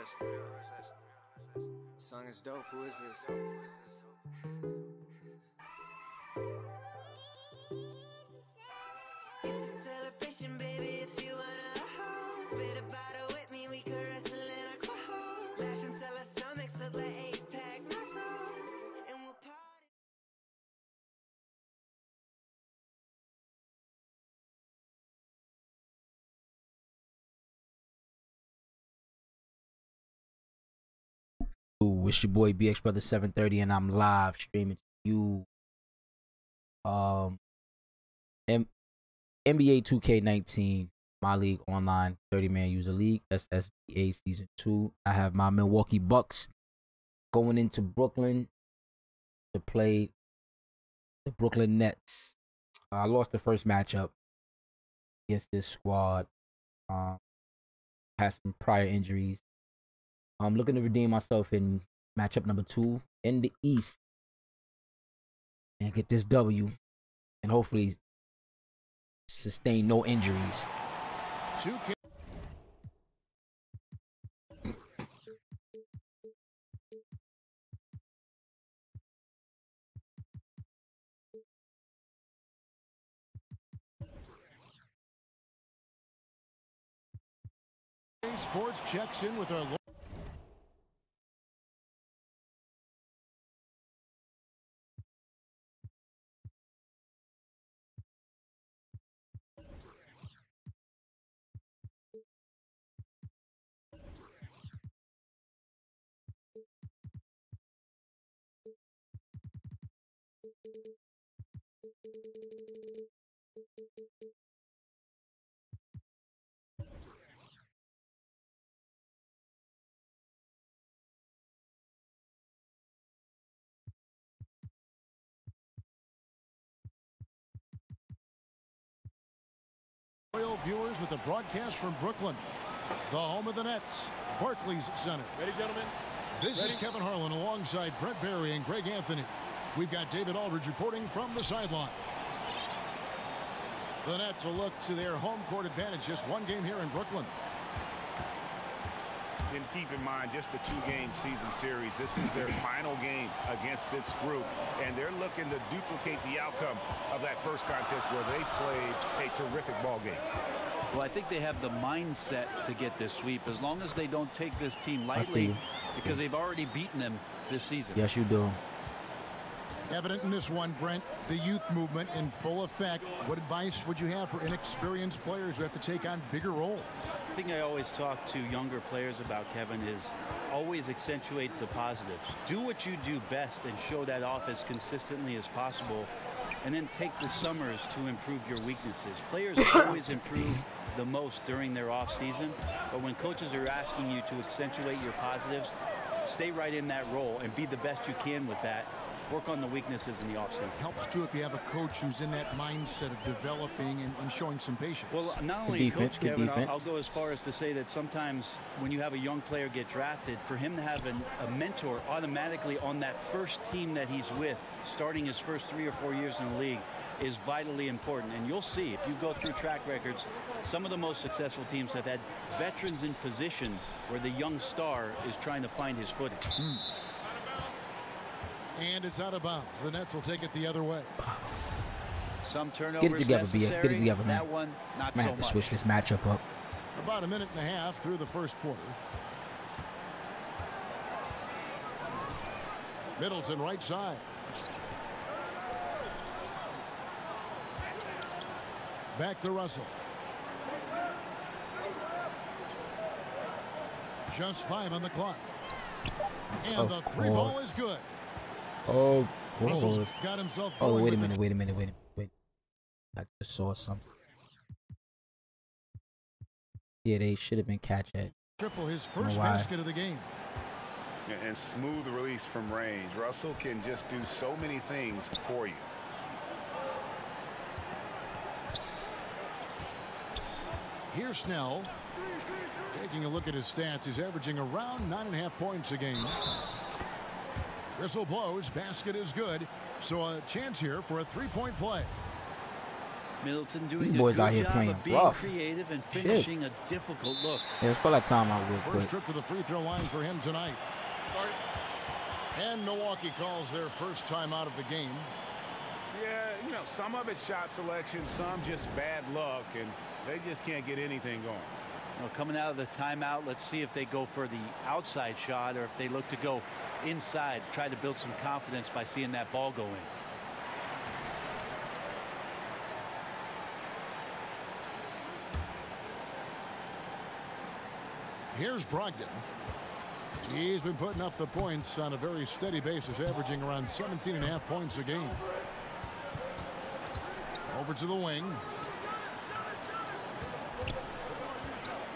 This song is dope. Who is this? It's a celebration, baby. If you wanna spit a bottle with me, we could wrestle in a crowd. Laugh until our stomachs look like 8-pack muscles, and we'll party. Ooh, it's your boy BX Brother 730, and I'm live streaming to you. NBA 2K19, my league online, 30-man user league, SSBA season 2. I have my Milwaukee Bucks going into Brooklyn to play the Brooklyn Nets. I lost the first matchup against this squad. Had some prior injuries. I'm looking to redeem myself in matchup number 2 in the East and get this W and hopefully sustain no injuries. 2K. Sports checks in with our Royal viewers with the broadcast from Brooklyn, the home of the Nets, Barclays Center. Ready, gentlemen? This is Kevin Harlan alongside Brent Barry and Greg Anthony. We've got David Aldridge reporting from the sideline. The Nets will look to their home court advantage, just one game here in Brooklyn. And keep in mind, just the 2-game season series. This is their final game against this group, and they're looking to duplicate the outcome of that first contest where they played a terrific ball game. Well, I think they have the mindset to get this sweep as long as they don't take this team lightly, because they've already beaten them this season. Yes, you do. Evident in this one, Brent, the youth movement in full effect. What advice would you have for inexperienced players who have to take on bigger roles? The thing I always talk to younger players about, Kevin, is always accentuate the positives. Do what you do best and show that off as consistently as possible, and then take the summers to improve your weaknesses. Players always improve the most during their off season, but when coaches are asking you to accentuate your positives, stay right in that role and be the best you can with that. Work on the weaknesses in the offseason. Helps too if you have a coach who's in that mindset of developing and showing some patience. Well, not only coach, Kevin, I'll go as far as to say that sometimes when you have a young player get drafted, for him to have a mentor automatically on that first team that he's with, starting his first 3 or 4 years in the league, is vitally important. And you'll see, if you go through track records, some of the most successful teams have had veterans in position where the young star is trying to find his footing. And it's out of bounds. The Nets will take it the other way. Some turnovers Get it together, necessary. BX. Get it together, man. That one, not Man, so have to much. switch this matchup up. About a minute and a half through the first quarter. Middleton right side. Back to Russell. Just 5 on the clock. And the three ball is good. Oh, Russell's got himself going. wait a minute. I just saw something. Yeah, they should have been catch at. Triple his first basket of the game. And smooth release from range. Russell can just do so many things for you. Here's Snell. Taking a look at his stats, he's averaging around 9.5 points a game. Whistle blows, basket is good. So a chance here for a 3-point play. Middleton doing These boys a good out here job playing of being rough. creative and finishing a difficult look. Yeah, let's call that timeout real quick. First trip to the free throw line for him tonight. And Milwaukee calls their first time out of the game. Yeah, you know, some of it's shot selection, some just bad luck, and they just can't get anything going. Well, coming out of the timeout, let's see if they go for the outside shot or if they look to go inside, try to build some confidence by seeing that ball go in. Here's Brogdon. He's been putting up the points on a very steady basis, averaging around 17.5 points a game. Over to the wing.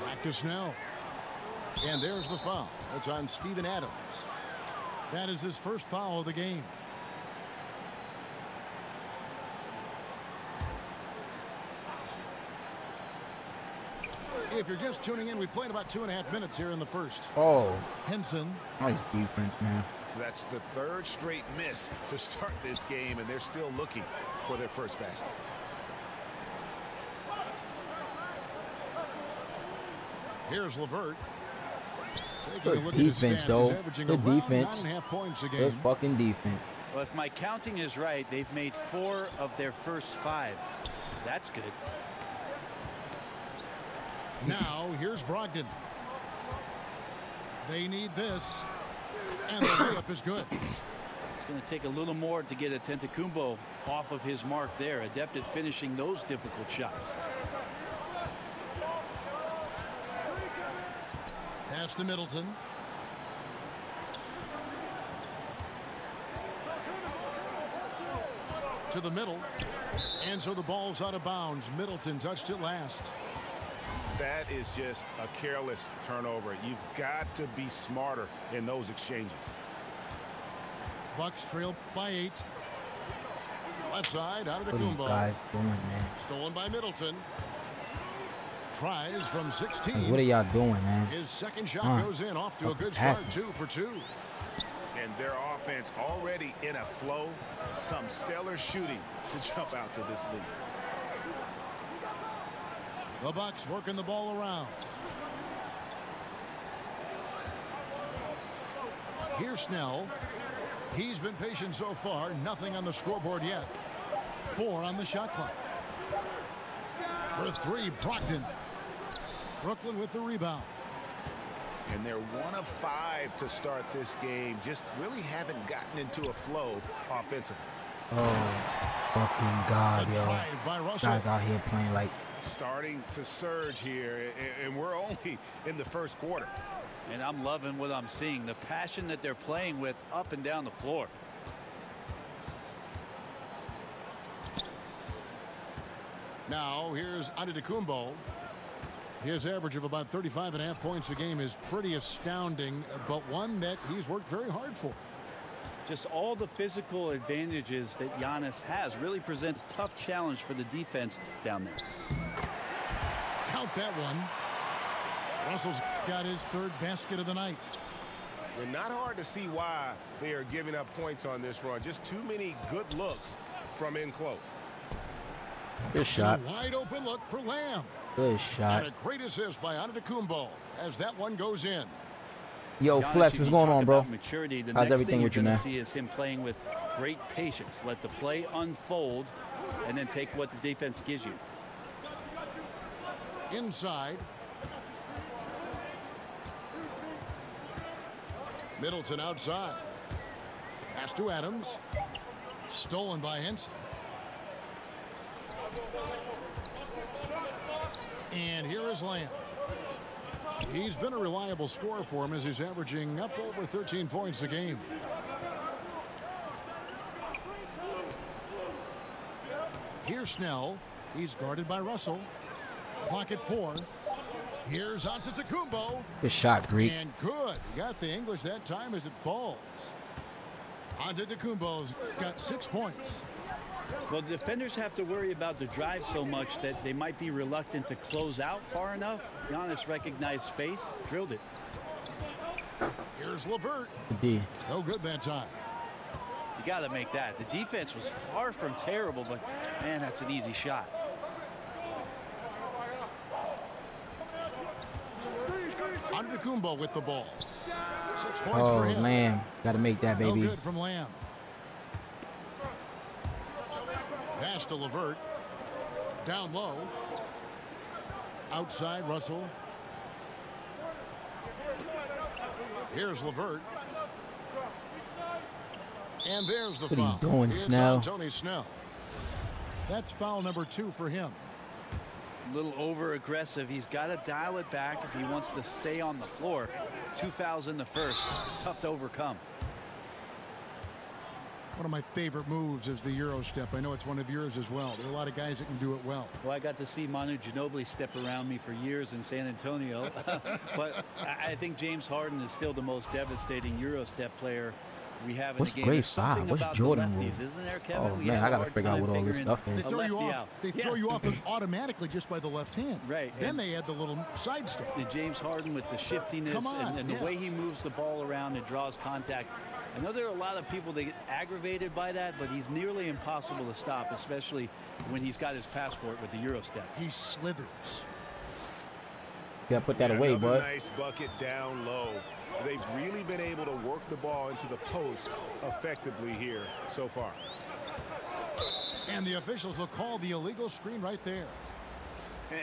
Back to Snell. And there's the foul. That's on Steven Adams. That is his first foul of the game. If you're just tuning in, we played about 2.5 minutes here in the first. Oh, Henson. nice defense, man. That's the third straight miss to start this game, and they're still looking for their first basket. Here's LeVert. Good defense, though. Good defense. 9.5 points a game. Good fucking defense. Well, if my counting is right, they've made 4 of their first 5. That's good. Now, here's Brogdon. They need this. And the layup is good. It's going to take a little more to get Antetokounmpo off of his mark there. Adept at finishing those difficult shots. Pass to Middleton. To the middle. And so the ball's out of bounds. Middleton touched it last. That is just a careless turnover. You've got to be smarter in those exchanges. Bucks trail by 8. Left side, out of the What are you Kumbo. guys doing, man? Stolen by Middleton. Tries from 16. Hey, what are y'all doing, man? His second shot goes in, off to a good start, 2 for 2. And their offense already in a flow. Some stellar shooting to jump out to this lead. The Bucks working the ball around. Here's Snell. He's been patient so far. Nothing on the scoreboard yet. 4 on the shot clock. For 3, Brogdon. Brooklyn with the rebound. And they're 1 of 5 to start this game. Just really haven't gotten into a flow offensively. Oh, fucking God, A yo. drive by Russell. Guys out here playing like... Starting to surge here, and we're only in the first quarter. And I'm loving what I'm seeing. The passion that they're playing with up and down the floor. Now here's Antetokounmpo. His average of about 35.5 points a game is pretty astounding, but one that he's worked very hard for. Just all the physical advantages that Giannis has really present a tough challenge for the defense down there. Count that one. Russell's got his 3rd basket of the night. And not hard to see why they are giving up points on this run. Just too many good looks from in close. Good shot. A wide open look for Lamb. Good shot. And a great assist by Antetokounmpo as that one goes in. Yo, Giannis, Flex, you what's going talk on, bro? about maturity. The How's next everything thing with you, you're man? gonna see is him playing with great patience. Let the play unfold and then take what the defense gives you. Inside. Middleton outside. Pass to Adams. Stolen by Henson. And here is Lamb. He's been a reliable scorer for him as he's averaging up over 13 points a game. Here's Snell. He's guarded by Russell. Clock at 4. Here's Antetokounmpo. Good shot, Greek. And good. He got the English that time as it falls. Antetokounmpo's got 6 points. Well, defenders have to worry about the drive so much that they might be reluctant to close out far enough. Giannis recognized space, drilled it. Here's LeVert. Good D. No good that time. You got to make that. The defense was far from terrible, but man, that's an easy shot. Antetokounmpo with the ball. 6 points for Oh, him. Lamb. Got to make that, baby. No good from Lamb. Pass to LeVert. Down low. Outside Russell. Here's LeVert. And there's the What foul. are you doing, It's Snell? on Tony Snell. That's foul number 2 for him. A little over-aggressive. He's got to dial it back if he wants to stay on the floor. 2 fouls in the first. Tough to overcome. One of my favorite moves is the Euro step. I know it's one of yours as well. There are a lot of guys that can do it well. Well, I got to see Manu Ginobili step around me for years in San Antonio. But I think James Harden is still the most devastating Euro step player we have in What's the game. grade There's something 5? What's about Jordan the rule? lefties, isn't there, Kevin? Oh, We man, have I a got to hard figure out time what all this figuring stuff They is. a throw you lefty off. out. They throw you off automatically just by the left hand. Right. Then And- they add the little side step. And James Harden with the shiftiness Come on, and yeah. the way he moves the ball around and draws contact. I know there are a lot of people that get aggravated by that, but he's nearly impossible to stop, especially when he's got his passport with the Euro step. He slithers. You got to put that away, Another bud. nice bucket down low. They've really been able to work the ball into the post effectively here so far. And the officials will call the illegal screen right there.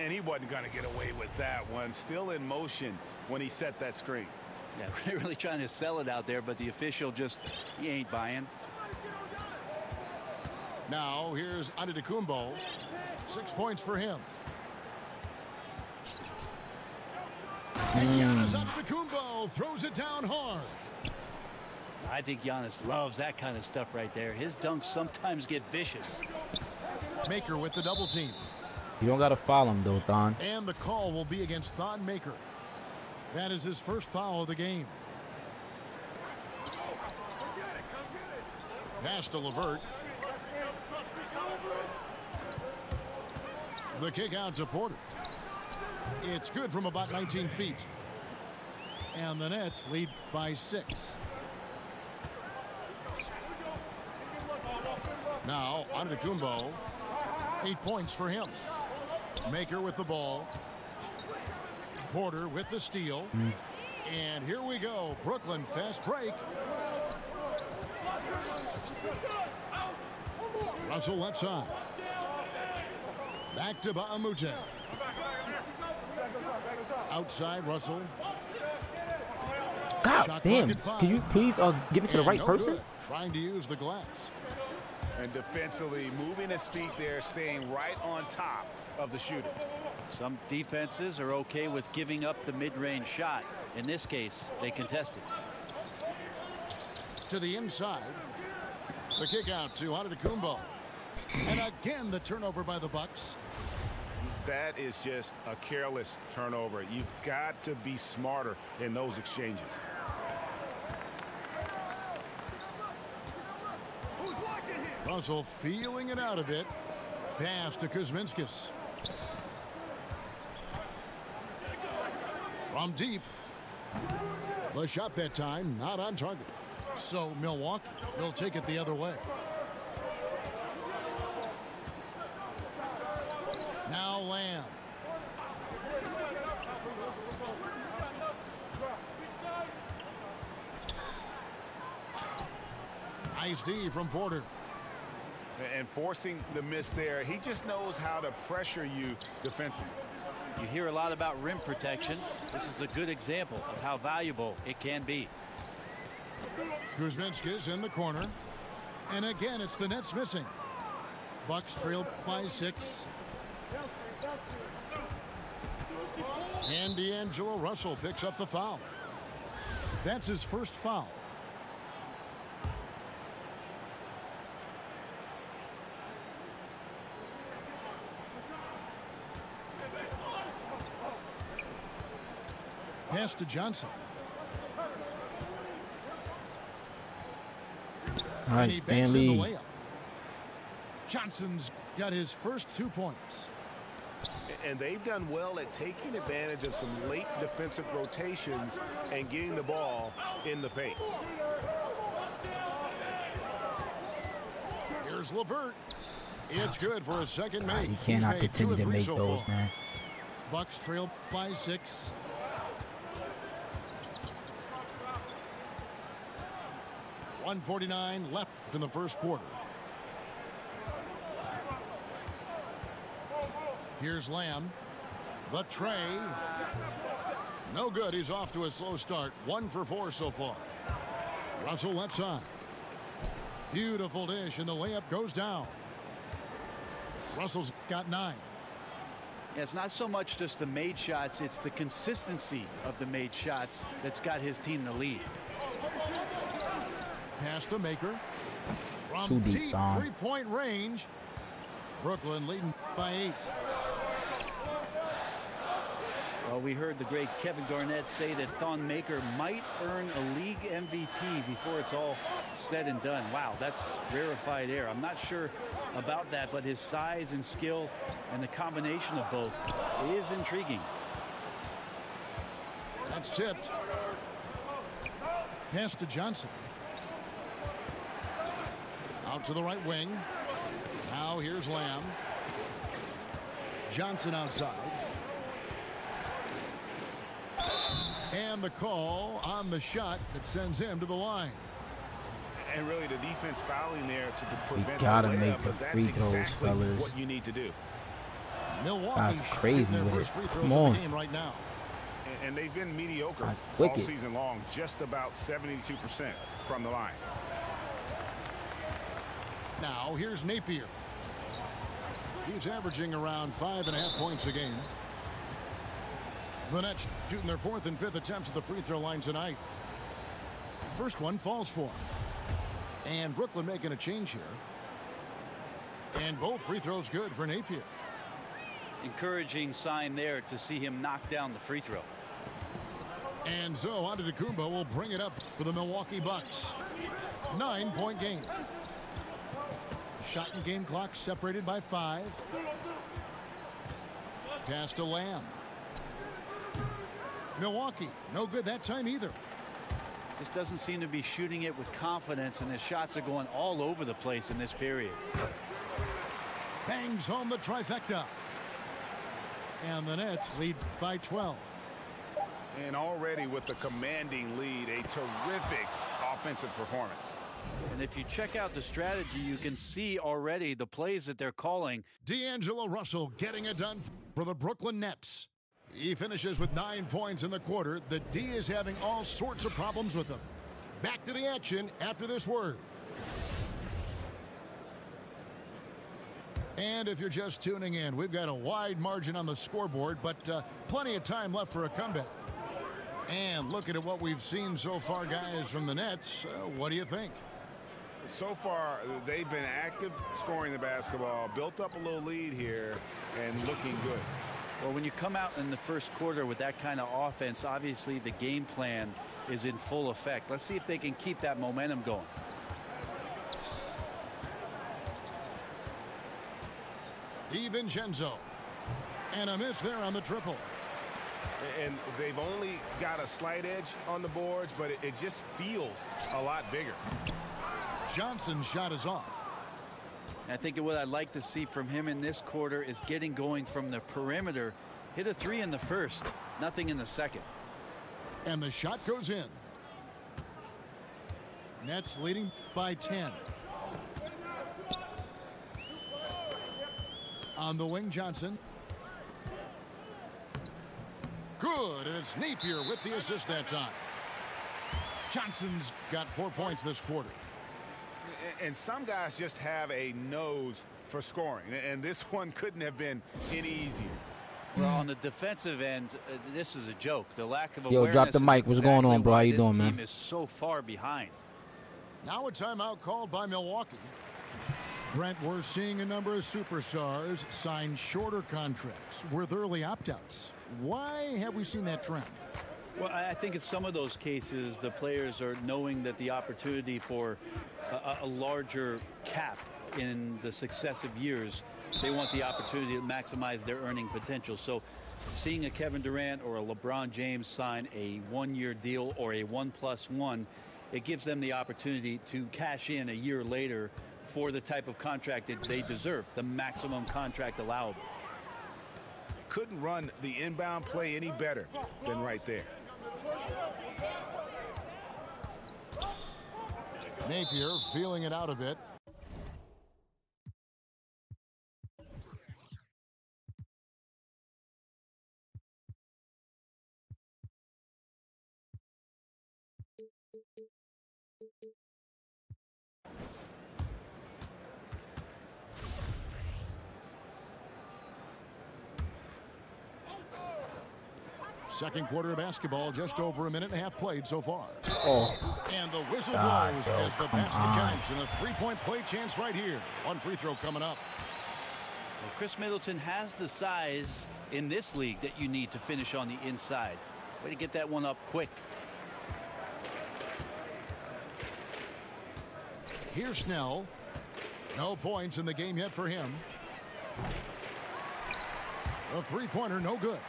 And he wasn't going to get away with that one. Still in motion when he set that screen. Yeah, really trying to sell it out there, but the official just, he ain't buying. Now here's Antetokounmpo. 6 points for him. And Giannis Antetokounmpo throws it down hard. I think Giannis loves that kind of stuff right there. His dunks sometimes get vicious. Maker with the double team. You don't got to foul him, though, Thon. And the call will be against Thon Maker. That is his first foul of the game. Pass to LeVert. The kick out to Porter. It's good from about 19 feet. And the Nets lead by 6. Now, Antetokounmpo. 8 points for him. Maker with the ball. Porter with the steal. And here we go. Brooklyn fast break. Russell left side. Back to Ba'amute. Outside Russell. God Shot damn. clock at 5. Can you please give it to the And right no person? good. Trying to use the glass. And defensively moving his feet there, staying right on top of the shooter. Some defenses are okay with giving up the mid-range shot. In this case, they contested. To the inside. The kick out to Antetokounmpo. And again the turnover by the Bucks. That is just a careless turnover. You've got to be smarter in those exchanges. Russell feeling it out a bit. Pass to Kuzminskis. From deep. The shot that time not on target. So Milwaukee will take it the other way. Now Lamb. Nice D from Porter. And forcing the miss there, he just knows how to pressure you defensively. You hear a lot about rim protection. This is a good example of how valuable it can be. Kuzminskis in the corner. And again, it's the Nets missing. Bucks trail by 6. And D'Angelo Russell picks up the foul. That's his first foul. Pass to Johnson. All right, And he banks in the Stanley. layup. Johnson's got his first 2 points. And they've done well at taking advantage of some late defensive rotations and getting the ball in the paint. Here's LeVert. It's good for a second make. You He's cannot made 2 continue of to 3 make so those, far. man. Bucks trail by 6. 1:49 left in the first quarter. Here's Lamb. The tray. No good. He's off to a slow start. 1 for 4 so far. Russell left side. Beautiful dish, and the layup goes down. Russell's got 9. Yeah, it's not so much just the made shots, it's the consistency of the made shots that's got his team in the lead. Pass to Maker. From Too deep, deep Don. three-point range. Brooklyn leading by 8. Well, we heard the great Kevin Garnett say that Thon Maker might earn a league MVP before it's all said and done. Wow, that's rarefied air. I'm not sure about that, but his size and skill and the combination of both is intriguing. That's tipped. Pass to Johnson. Out to the right wing. Now here's Lamb. Johnson outside. And the call on the shot that sends him to the line. And really the defense fouling there to prevent gotta the layup, make the but that's free throws, exactly fellas. what you need to do. Milwaukee That's crazy their with first it. free throws Come of on. the game right now. And they've been mediocre That's all wicked. season long, just about 72% from the line. Now here's Napier. He's averaging around 5.5 points a game. The Nets shooting their 4th and 5th attempts at the free throw line tonight. First one falls for him. And Brooklyn making a change here. And both free throws good for Napier. Encouraging sign there to see him knock down the free throw. And so Antetokounmpo will bring it up for the Milwaukee Bucks. 9-point game. Shot and game clock separated by 5. Pass to Lamb. Milwaukee, no good that time either. Just doesn't seem to be shooting it with confidence, and his shots are going all over the place in this period. Bangs home the trifecta. And the Nets lead by 12. And already with the commanding lead, a terrific offensive performance. And if you check out the strategy, you can see already the plays that they're calling. D'Angelo Russell getting it done for the Brooklyn Nets. He finishes with 9 points in the quarter. The D is having all sorts of problems with him. Back to the action after this word. And if you're just tuning in, we've got a wide margin on the scoreboard, but plenty of time left for a comeback. And looking at what we've seen so far, guys, from the Nets, what do you think? So far, they've been active, scoring the basketball, built up a little lead here, and looking good. Well, when you come out in the first quarter with that kind of offense, obviously the game plan is in full effect. Let's see if they can keep that momentum going. DiVincenzo. And a miss there on the triple. And they've only got a slight edge on the boards, but it just feels a lot bigger. Johnson's shot is off. I think what I'd like to see from him in this quarter is getting going from the perimeter. Hit a 3 in the first, nothing in the second. And the shot goes in. Nets leading by 10. On the wing, Johnson. Good, and it's Napier with the assist that time. Johnson's got 4 points this quarter. And some guys just have a nose for scoring, and this one couldn't have been any easier. Well, on the defensive end, this is a joke. The lack of Yo, awareness drop the is mic. What's going exactly on, bro? why How you this doing, man? team is so far behind. Now a timeout called by Milwaukee. Brent, we're seeing a number of superstars sign shorter contracts with early opt-outs. Why have we seen that trend? Well, I think in some of those cases, the players are knowing that the opportunity for a larger cap in the successive years, they want the opportunity to maximize their earning potential. So seeing a Kevin Durant or a LeBron James sign a one-year deal or a 1+1, it gives them the opportunity to cash in a year later for the type of contract that they deserve, the maximum contract allowable. Couldn't run the inbound play any better than right there. Napier feeling it out a bit. Second quarter of basketball, just over a minute and a half played so far. Oh. And the whistle God, blows bro, as the come basket on. counts, and a three-point play chance right here. One free throw coming up. Well, Chris Middleton has the size in this league that you need to finish on the inside. Way to get that one up quick. Here's Snell. No points in the game yet for him. The three-pointer, no good.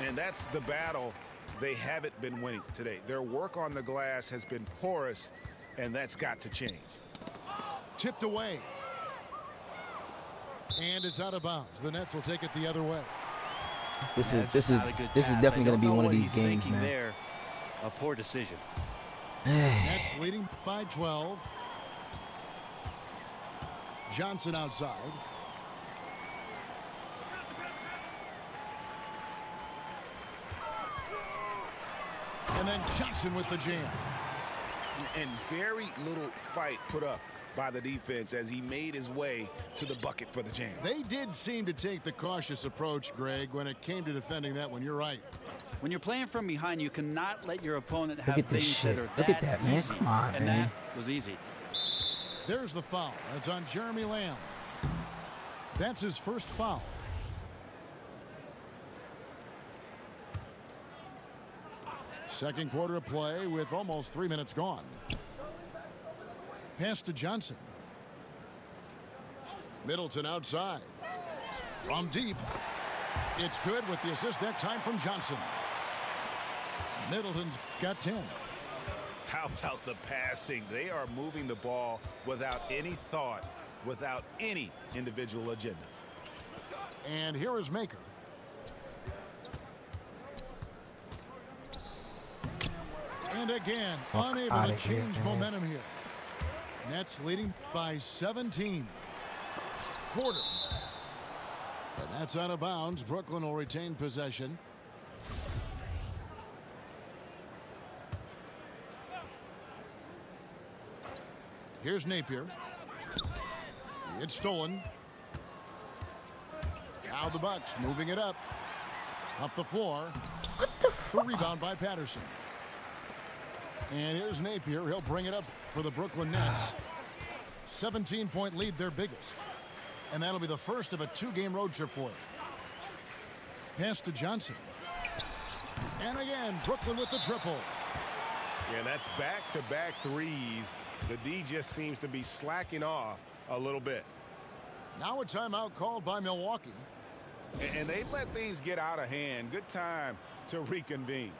And that's the battle they haven't been winning today. Their work on the glass has been porous, and that's got to change. Tipped away. And it's out of bounds. The Nets will take it the other way. This is Not a good pass. definitely going to be one of I don't know these what he's games, thinking man. there. A poor decision. Nets leading by 12. Johnson outside. And then Johnson with the jam. And very little fight put up by the defense as he made his way to the bucket for the jam. They did seem to take the cautious approach, Greg, when it came to defending that one. You're right. When you're playing from behind, you cannot let your opponent have at this things shit. that are Look at that, man. easy. Come on, and man. that was easy. There's the foul. That's on Jeremy Lamb. That's his first foul. Second quarter of play with almost 3 minutes gone. Pass to Johnson. Middleton outside. From deep. It's good with the assist that time from Johnson. Middleton's got 10. How about the passing? They are moving the ball without any thought, without any individual agendas. And here is Maker. And again, unable to change momentum here. Nets leading by 17. Quarter. And that's out of bounds. Brooklyn will retain possession. Here's Napier. It's stolen. Now the Bucks moving it up. Up the floor. What the fuck? Rebound by Patterson. And here's Napier. He'll bring it up for the Brooklyn Nets. 17-point lead, their biggest. And that'll be the first of a two-game road trip for him. Pass to Johnson. And again, Brooklyn with the triple. Yeah, that's back-to-back threes. The D just seems to be slacking off a little bit. Now a timeout called by Milwaukee. And they let things get out of hand. Good time to reconvene.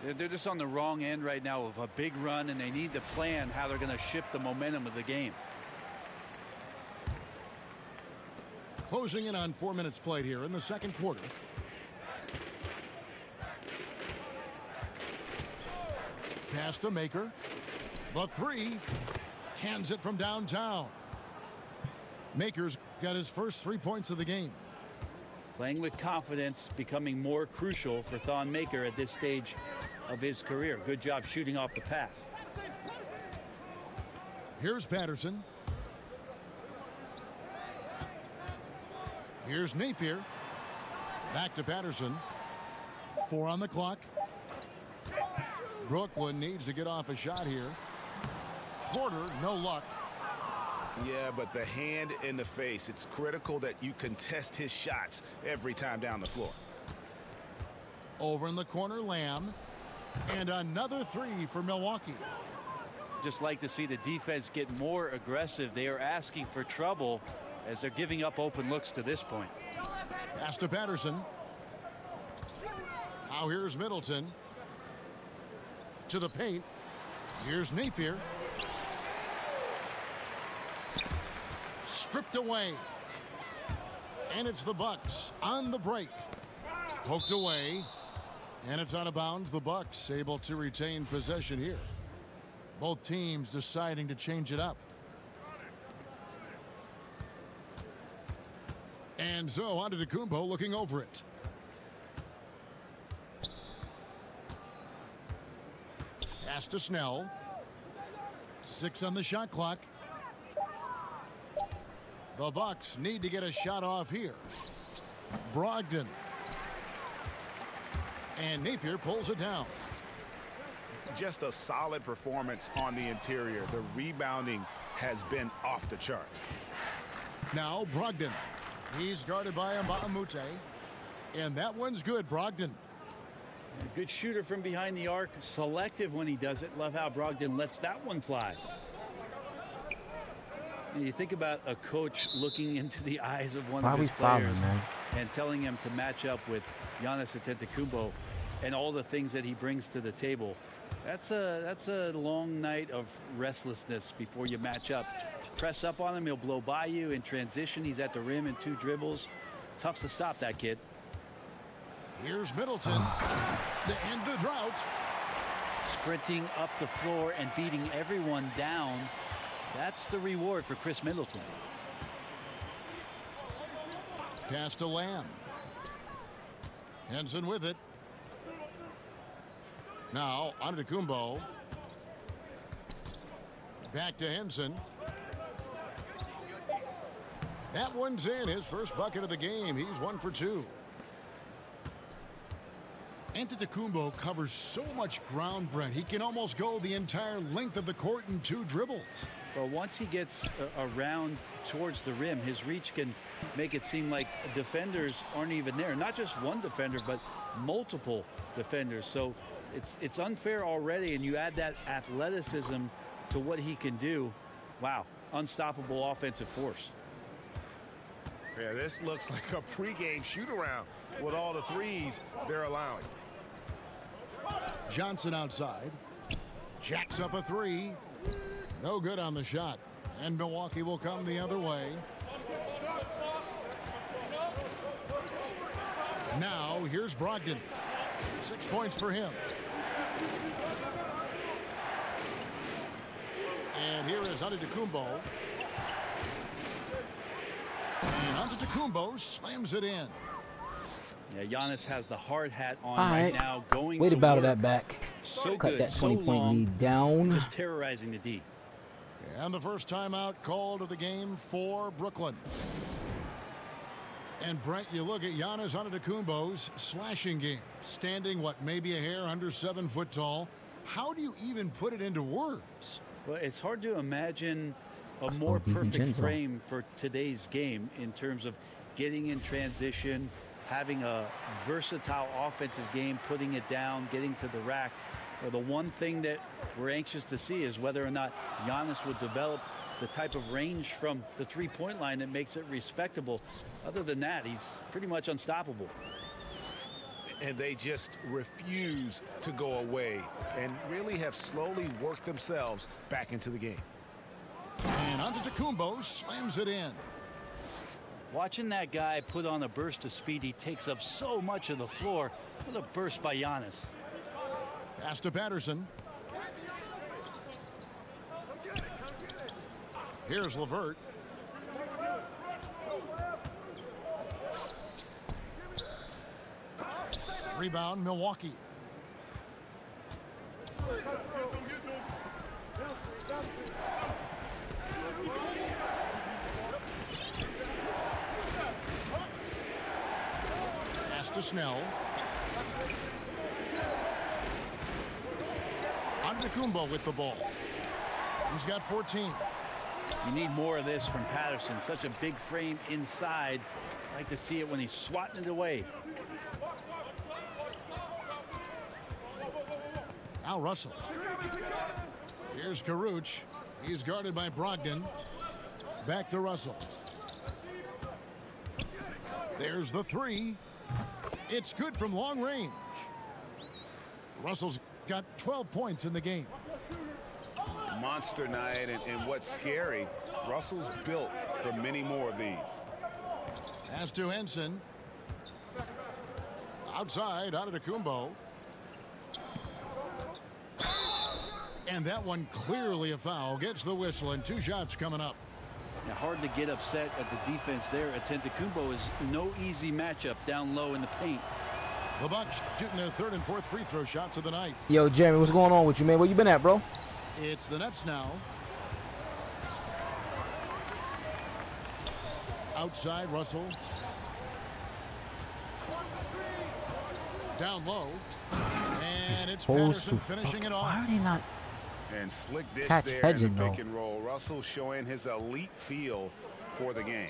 They're just on the wrong end right now of a big run, and they need to plan how they're going to shift the momentum of the game. Closing in on 4 minutes played here in the second quarter. Pass to Maker. The three. Cans it from downtown. Maker's got his first 3 points of the game. Playing with confidence, becoming more crucial for Thon Maker at this stage of his career. Good job shooting off the pass. Here's Patterson. Here's Napier. Back to Patterson. 4 on the clock. Brooklyn needs to get off a shot here. Porter, no luck. Yeah, but the hand in the face, it's critical that you contest his shots every time down the floor. Over in the corner, Lamb. And another three for Milwaukee. Just like to see the defense get more aggressive. They are asking for trouble as they're giving up open looks to this point. Pass to Patterson. Now here's Middleton. To the paint. Here's Napier. Stripped away. And it's the Bucks on the break. Poked away. And it's out of bounds. The Bucks able to retain possession here. Both teams deciding to change it up. And so Antetokounmpo looking over it. Pass to Snell. 6 on the shot clock. The Bucks need to get a shot off here. Brogdon. And Napier pulls it down. Just a solid performance on the interior. The rebounding has been off the charts. Now Brogdon. He's guarded by Mbamute. And that one's good, Brogdon. A good shooter from behind the arc. Selective when he does it. Love how Brogdon lets that one fly. And you think about a coach looking into the eyes of one of his players and telling him to match up with Giannis Antetokounmpo and all the things that he brings to the table. That's a long night of restlessness before you match up. Press up on him, he'll blow by you. In transition, he's at the rim in 2 dribbles. Tough to stop that kid. Here's Middleton to end the drought. Sprinting up the floor and beating everyone down. That's the reward for Chris Middleton. Pass to Lamb. Henson with it. Now Antetokounmpo. Back to Henson. That one's in. His first bucket of the game. He's 1 for 2. Antetokounmpo covers so much ground, Brent. He can almost go the entire length of the court in 2 dribbles. Well, once he gets around towards the rim, his reach can make it seem like defenders aren't even there. Not just one defender, but multiple defenders. So it's unfair already, and you add that athleticism to what he can do. Wow, unstoppable offensive force. Yeah, this looks like a pregame shoot-around with all the threes they're allowing. Johnson outside. Jacks up a 3. No good on the shot. And Milwaukee will come the other way. Now here's Brogdon. 6 points for him. And here is Antetokounmpo. And Antetokounmpo slams it in. Yeah, Giannis has the hard hat on right now. Going way to battle that back. So cut good, that so 20-point long, lead down. just terrorizing the D. And the first timeout called of the game for Brooklyn. And Brent, you look at Giannis Antetokounmpo's slashing game. Standing, what, maybe a hair under 7 foot tall. How do you even put it into words? Well, it's hard to imagine a more perfect frame for today's game in terms of getting in transition, having a versatile offensive game, putting it down, getting to the rack. Well, the one thing that we're anxious to see is whether or not Giannis would develop the type of range from the 3-point line that makes it respectable. Other than that, he's pretty much unstoppable. And they just refuse to go away and really have slowly worked themselves back into the game. And Antetokounmpo slams it in. Watching that guy put on a burst of speed, he takes up so much of the floor. What a burst by Giannis. Pass to Patterson. Here's LeVert. Rebound, Milwaukee. Pass to Snell. Antetokounmpo with the ball. He's got 14. You need more of this from Patterson. Such a big frame inside. I like to see it when he's swatting it away. Al Russell. Here's Karuch. He's guarded by Brogdon. Back to Russell. There's the 3. It's good from long range. Russell's got 12 points in the game. Monster night, and what's scary, Russell's built for many more of these. Pass to Henson. Outside, Antetokounmpo. And that one clearly a foul. Gets the whistle, and 2 shots coming up. Now, hard to get upset at the defense there. Antetokounmpo is no easy matchup down low in the paint. The Bucks shooting their 3rd and 4th free throw shots of the night. Yo, Jeremy, what's going on with you, man? Where you been at, bro? It's the Nets now. Outside, Russell. Down low. And it's Patterson finishing it off. Why are they not? And slick dish Catch there hedging, in the though. pick and roll. Russell showing his elite feel for the game.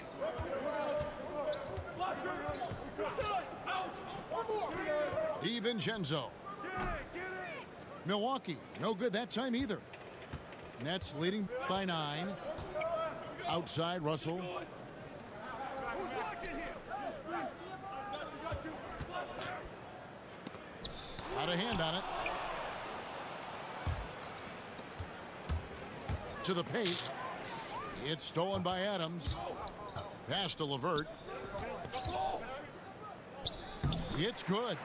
DiVincenzo. Milwaukee, no good that time either. Nets leading by 9. Outside, Russell. Out of hand on it. To the paint. It's stolen by Adams. Pass to LeVert. It's good.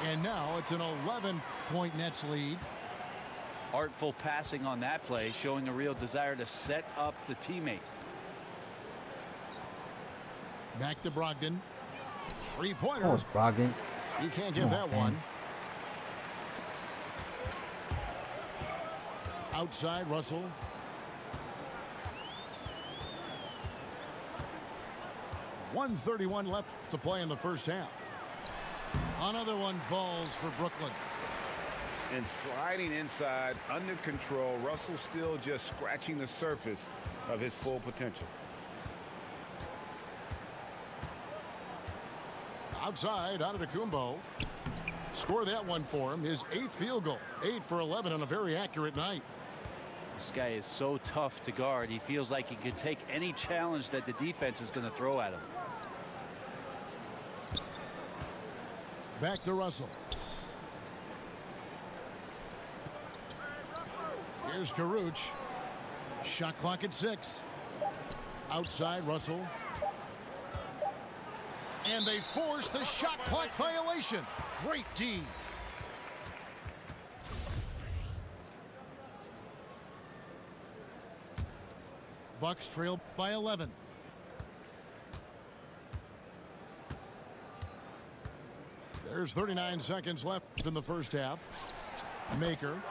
And now it's an 11-point Nets lead. Artful passing on that play, showing a real desire to set up the teammate. Back to Brogdon. 3-pointer. Oh, it's Brogdon. You can't get that one. Outside, Russell. .131 left to play in the first half. Another one falls for Brooklyn. And sliding inside, under control. Russell still just scratching the surface of his full potential. Outside, Antetokounmpo. Score that one for him. His 8th field goal. 8 for 11 on a very accurate night. This guy is so tough to guard. He feels like he could take any challenge that the defense is going to throw at him. Back to Russell. Here's Karuch. Shot clock at 6. Outside, Russell. And they force the shot clock violation. Great D. Bucks trail by 11. There's 39 seconds left in the first half. Maker.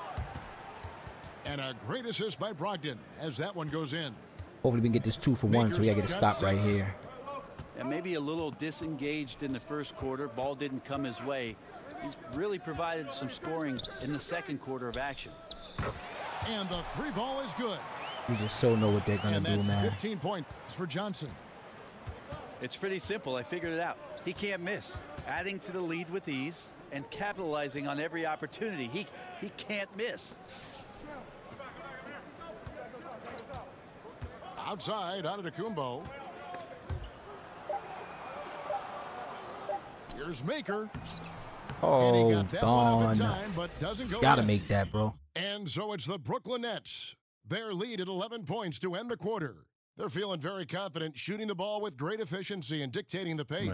And a great assist by Brogdon as that one goes in. Hopefully we can get this 2 for 1, so we gotta get a stop right here. And maybe a little disengaged in the first quarter. Ball didn't come his way. He's really provided some scoring in the second quarter of action. And the 3 ball is good. We just so know what they're gonna And do, that's man. 15 points for Johnson. It's pretty simple. I figured it out. He can't miss. Adding to the lead with ease and capitalizing on every opportunity. He can't miss. Outside, Antetokounmpo. Here's Maker. And he Oh, got that one up in darn. time, but doesn't go Gotta in. make that, bro. And so it's the Brooklyn Nets. Their lead at 11 points to end the quarter. They're feeling very confident, shooting the ball with great efficiency and dictating the pace.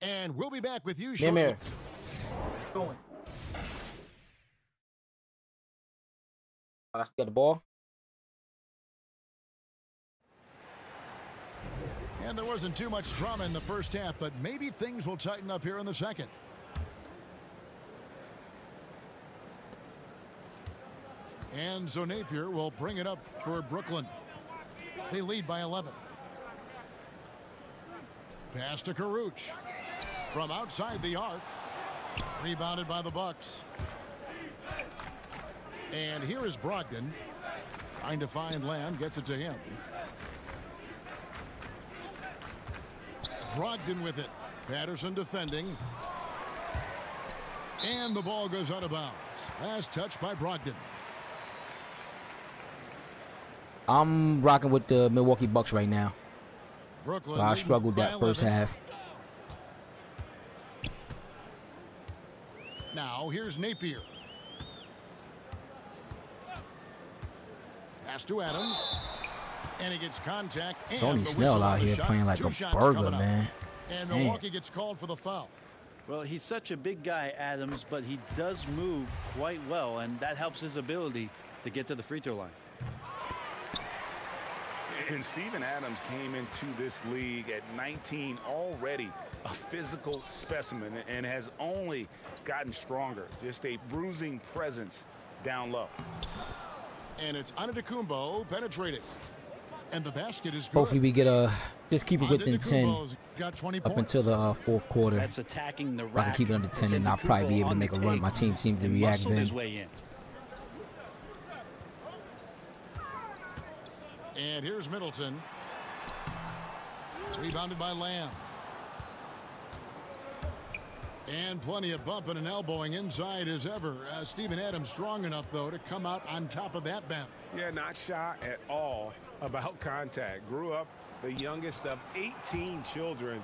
And we'll be back with you shortly. Here. Going. I got the ball. And there wasn't too much drama in the first half, but maybe things will tighten up here in the second. And so Napier will bring it up for Brooklyn. They lead by 11. Pass to Karuch. From outside the arc. Rebounded by the Bucks. And here is Brogdon. Trying to find Lamb. Gets it to him. Brogdon with it. Patterson defending. And the ball goes out of bounds. Last touch by Brogdon. I'm rocking with the Milwaukee Bucks right now. Brooklyn. Well, I struggled by that first 11. half. Now here's Napier. Pass to Adams. And he gets contact. And Tony the Snell whistle on out the here shot. playing like 2 a shots burglar, coming up. man. And Man. Milwaukee gets called for the foul. Well, he's such a big guy, Adams, but he does move quite well, and that helps his ability to get to the free throw line. And Steven Adams came into this league at 19, already a physical specimen, and has only gotten stronger. Just a bruising presence down low. And it's Antetokounmpo penetrating. And the basket is good. Hopefully we get just keep it within 10 Antetokounmpo's got 20 up points. until the fourth quarter. That's attacking the If I can rack. keep it under 10, and I'll probably be able to make a run. My team seems to react muscle his then. way in. And here's Middleton. Rebounded by Lamb. And plenty of bumping and elbowing inside as ever. Steven Adams strong enough, though, to come out on top of that battle. Yeah, not shy at all about contact. Grew up the youngest of 18 children.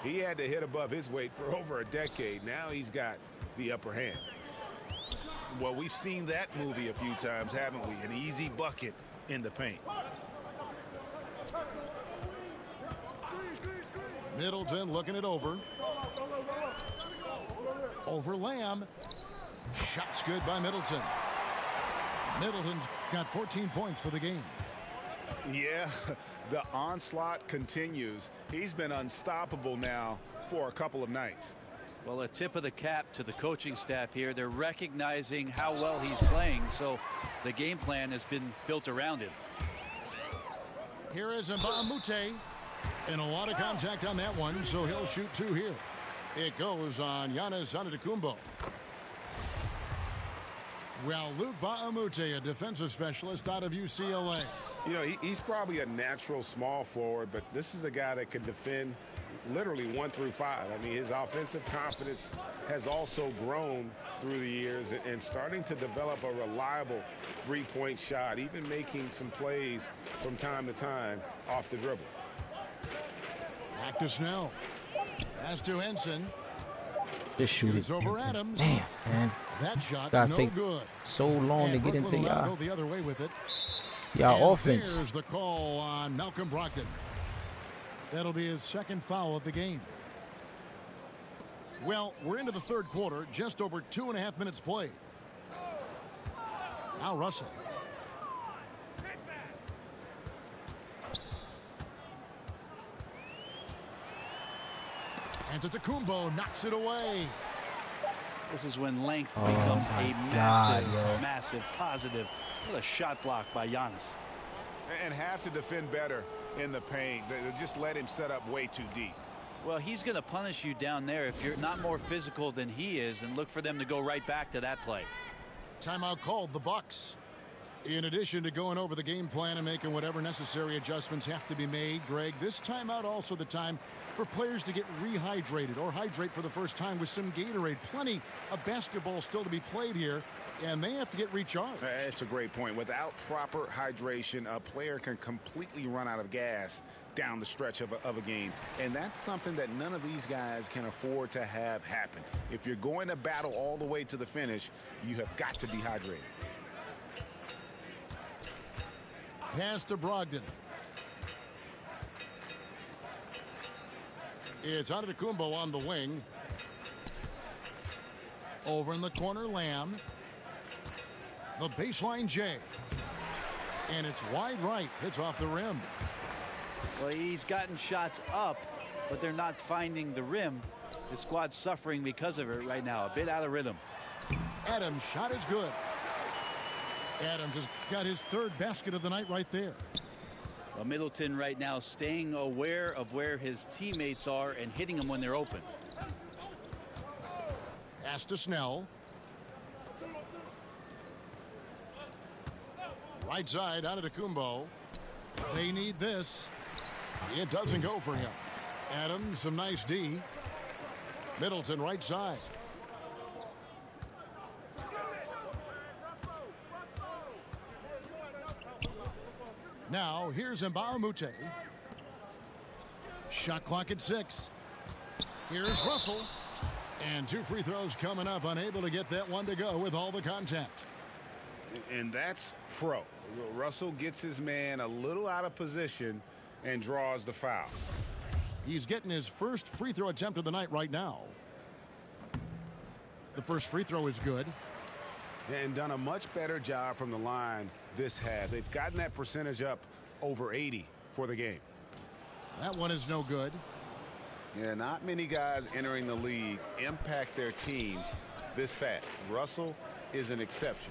He had to hit above his weight for over a decade. Now he's got the upper hand. Well, we've seen that movie a few times, haven't we? An easy bucket in the paint. Middleton looking it over. Over Lamb. Shots good by Middleton. Middleton's got 14 points for the game. Yeah, the onslaught continues. He's been unstoppable now for a couple of nights. Well, a tip of the cap to the coaching staff here. They're recognizing how well he's playing, so the game plan has been built around him. Here is Mbamute. And a lot of contact on that one, so he'll shoot 2 here. It goes on Giannis Antetokounmpo. Well, Luke Mbamute, a defensive specialist out of UCLA. You know, he's probably a natural small forward, but this is a guy that can defend literally 1 through 5. I mean, his offensive confidence has also grown through the years and starting to develop a reliable three-point shot, even making some plays from time to time off the dribble. Back to Snell. Pass to Henson. Just shoot It's it. over Vincent. Adams. Damn, man. That shot Guys no take good. so long to And get into Brooklyn will now y'all. go the other way with it. Y'all And offense. There's the call on Malcolm Brogdon. That'll be his second foul of the game. Well, we're into the third quarter, just over 2.5 minutes played. Now Russell. Antetokounmpo knocks it away. This is when length Oh becomes my a God, massive, yo. massive positive. What a shot block by Giannis. And have to defend better in the paint. They just let him set up way too deep. Well, he's going to punish you down there if you're not more physical than he is, and look for them to go right back to that play. Timeout called, the Bucks. In addition to going over the game plan and making whatever necessary adjustments have to be made, Greg, this timeout also the time for players to get rehydrated or hydrate for the first time with some Gatorade. Plenty of basketball still to be played here, and they have to get recharged. It's a great point. Without proper hydration, a player can completely run out of gas down the stretch of a game. And that's something that none of these guys can afford to have happen. If you're going to battle all the way to the finish, you have got to be hydrated. Pass to Brogdon. It's Antetokounmpo on the wing. Over in the corner, Lamb. The baseline J. And it's wide right. Hits off the rim. Well, he's gotten shots up, but they're not finding the rim. His squad's suffering because of it right now. A bit out of rhythm. Adams' shot is good. Adams has got his third basket of the night right there. Well, Middleton right now staying aware of where his teammates are and hitting them when they're open. Pass to Snell. Right side, Antetokounmpo. They need this. It doesn't go for him. Adams, some nice D. Middleton, right side. Now, here's Mbamute. Shot clock at 6. Here's Russell. And 2 free throws coming up, unable to get that one to go with all the contact. And that's pro. Russell gets his man a little out of position and draws the foul. He's getting his first free throw attempt of the night right now. The first free throw is good. And done a much better job from the line this half. They've gotten that percentage up over 80 for the game. That one is no good. Yeah, not many guys entering the league impact their teams this fast. Russell is an exception.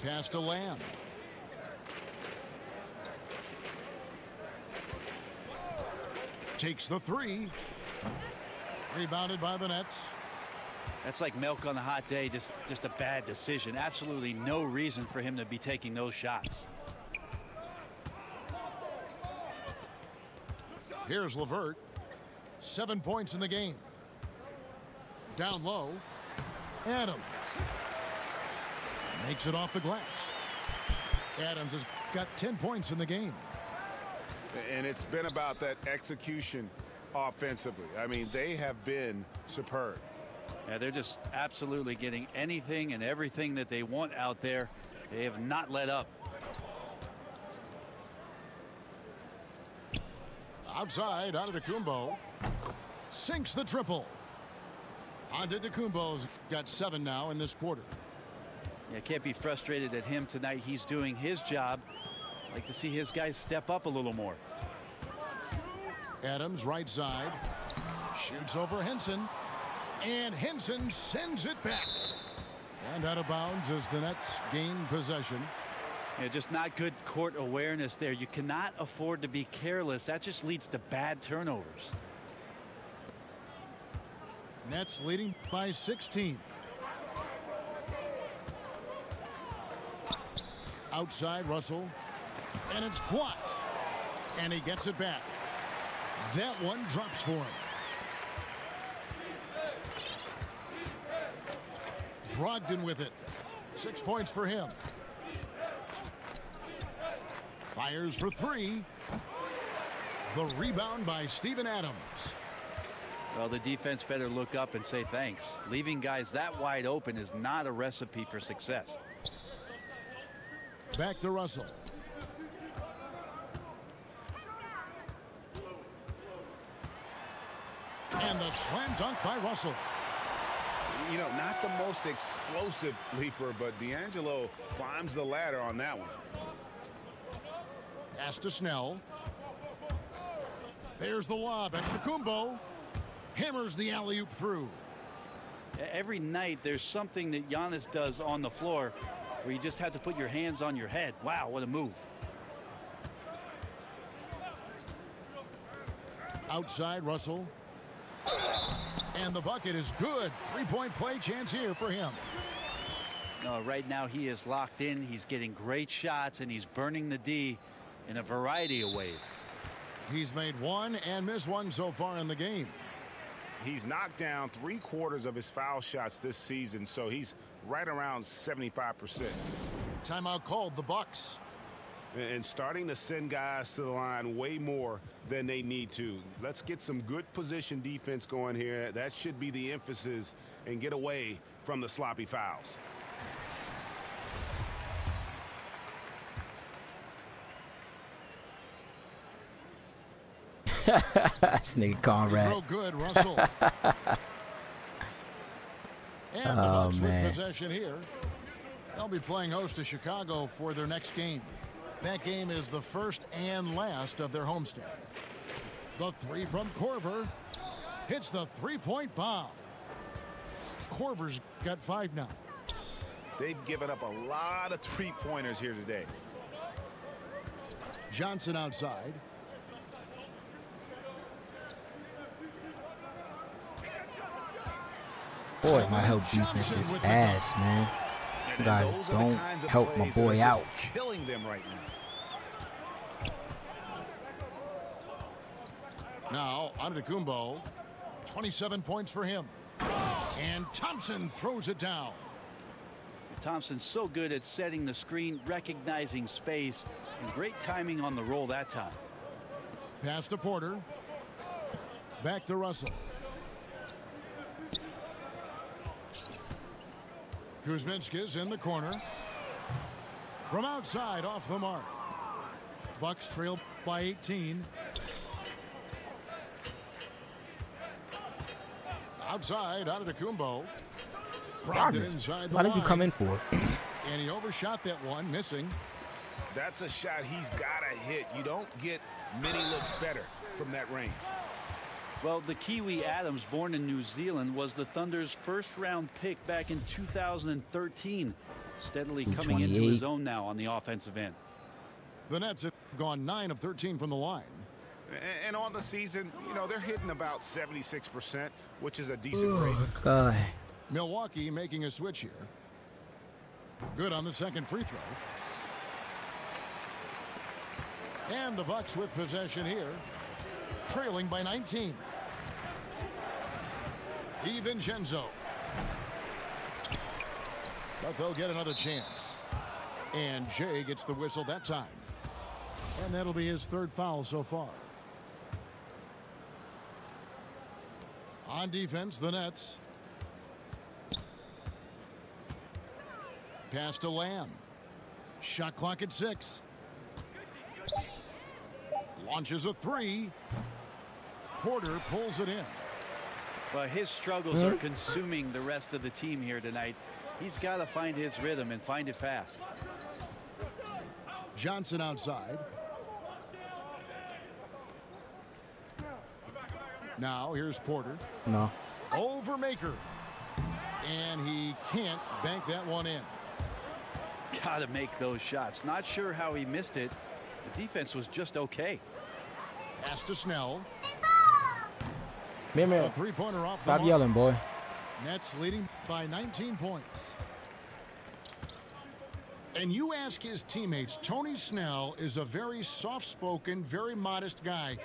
Pass to Lamb. Takes the 3. Rebounded by the Nets. That's like milk on a hot day, just a bad decision. Absolutely no reason for him to be taking those shots. Here's LeVert. 7 points in the game. Down low. Adams. Makes it off the glass. Adams has got 10 points in the game. And it's been about that execution offensively. I mean, they have been superb. Yeah, they're just absolutely getting anything and everything that they want out there. They have not let up. Outside, Antetokounmpo sinks the triple. Antetokounmpo's got 7 now in this quarter. Yeah, can't be frustrated at him tonight. He's doing his job. Like to see his guys step up a little more. Adams right side shoots over Henson, and Henson sends it back and out of bounds as the Nets gain possession. Yeah, just not good court awareness there. You cannot afford to be careless. That just leads to bad turnovers. Nets leading by 16. Outside Russell, and it's blocked, and he gets it back. That one drops for him. Brogdon with it. 6 points for him. Fires for 3. The rebound by Steven Adams. Well, the defense better look up and say thanks. Leaving guys that wide open is not a recipe for success. Back to Russell. And the slam dunk by Russell. You know, not the most explosive leaper, but D'Angelo climbs the ladder on that one. Pass to Snell. There's the lob, and Antetokounmpo hammers the alley-oop through. Every night there's something that Giannis does on the floor where you just have to put your hands on your head. Wow, what a move. Outside Russell. And the bucket is good. 3-point play chance here for him. No, right now he is locked in. He's getting great shots and he's burning the D in a variety of ways. He's made 1 and missed 1 so far in the game. He's knocked down 3/4 of his foul shots this season, so he's right around 75%. Timeout called, the Bucks. And starting to send guys to the line way more than they need to. Let's get some good position defense going here. That should be the emphasis, and get away from the sloppy fouls. This nigga Conrad. Throw good, Russell. And the Bucks with possession here. They'll be playing host to Chicago for their next game. That game is the first and last of their homestand. The 3 from Korver hits the 3-point bomb. Korver's got 5 now. They've given up a lot of 3-pointers here today. Johnson outside. Boy, my help defense is ass, man. You guys don't help my boy out. Killing them right now. Now, Antetokounmpo, 27 points for him. And Thompson throws it down. Thompson's so good at setting the screen, recognizing space, and great timing on the roll that time. Pass to Porter. Back to Russell. Kuzminski's in the corner. From outside, off the mark. Bucks trail by 18. Outside, out of the Kumbo. Brogdon inside the Why line. did you come in for? And he overshot that one, missing. That's a shot he's got to hit. You don't get many looks better from that range. Well, the Kiwi Adams, born in New Zealand, was the Thunder's first-round pick back in 2013. Steadily coming into his own now on the offensive end. The Nets have gone 9 of 13 from the line. And on the season, you know, they're hitting about 76%, which is a decent rate. God. Milwaukee making a switch here. Good on the second free throw. And the Bucks with possession here, trailing by 19. DiVincenzo. But they'll get another chance. And Jay gets the whistle that time. And that'll be his third foul so far. On defense, the Nets. Pass to Lamb. Shot clock at 6. Launches a 3. Porter pulls it in. But his struggles are consuming the rest of the team here tonight. He's got to find his rhythm and find it fast. Johnson outside. Now here's Porter. No. Over Maker. And he can't bank that one in. Got to make those shots. Not sure how he missed it. The defense was just okay. Pass to Snell. Man, A three-pointer off the stop mark. yelling, boy. Nets leading by 19 points. And you ask his teammates, Tony Snell is a very soft-spoken, very modest guy.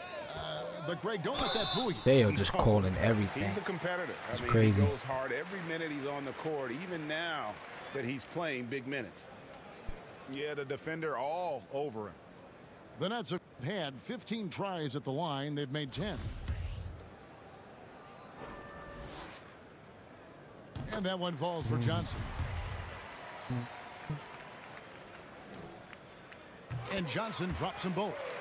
But, Greg, don't let that fool you. They are just calling everything. He's a competitor. It's I mean, crazy. He goes hard every minute he's on the court, even now that he's playing big minutes. Yeah, the defender all over him. The Nets have had 15 tries at the line. They've made 10. And that one falls for Johnson. And Johnson drops them both.